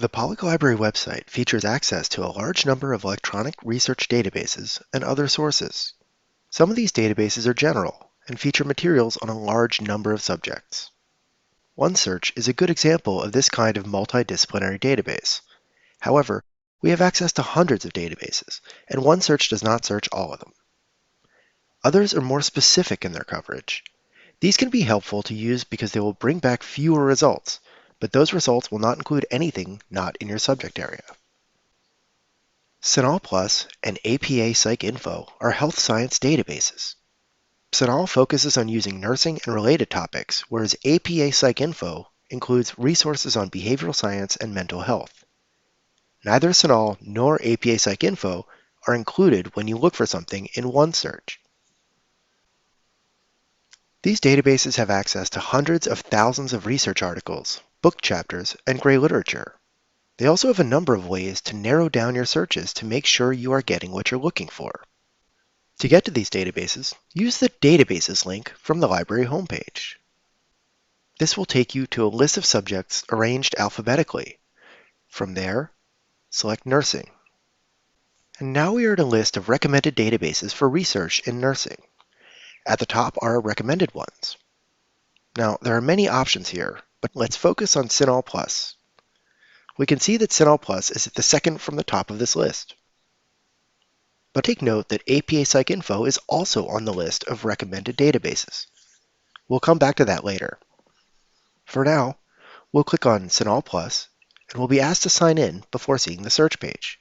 The Pollock Library website features access to a large number of electronic research databases and other sources. Some of these databases are general and feature materials on a large number of subjects. OneSearch is a good example of this kind of multidisciplinary database. However, we have access to hundreds of databases, and OneSearch does not search all of them. Others are more specific in their coverage. These can be helpful to use because they will bring back fewer results, but those results will not include anything not in your subject area. CINAHL Plus and APA PsycInfo are health science databases. CINAHL focuses on using nursing and related topics, whereas APA PsycInfo includes resources on behavioral science and mental health. Neither CINAHL nor APA PsycInfo are included when you look for something in OneSearch. These databases have access to hundreds of thousands of research articles, book chapters, and gray literature. They also have a number of ways to narrow down your searches to make sure you are getting what you're looking for. To get to these databases, use the Databases link from the library homepage. This will take you to a list of subjects arranged alphabetically. From there, select Nursing. And now we are at a list of recommended databases for research in nursing. At the top are our recommended ones. Now, there are many options here, but let's focus on CINAHL Plus. We can see that CINAHL Plus is at the second from the top of this list. But take note that APA PsycInfo is also on the list of recommended databases. We'll come back to that later. For now, we'll click on CINAHL Plus, and we'll be asked to sign in before seeing the search page.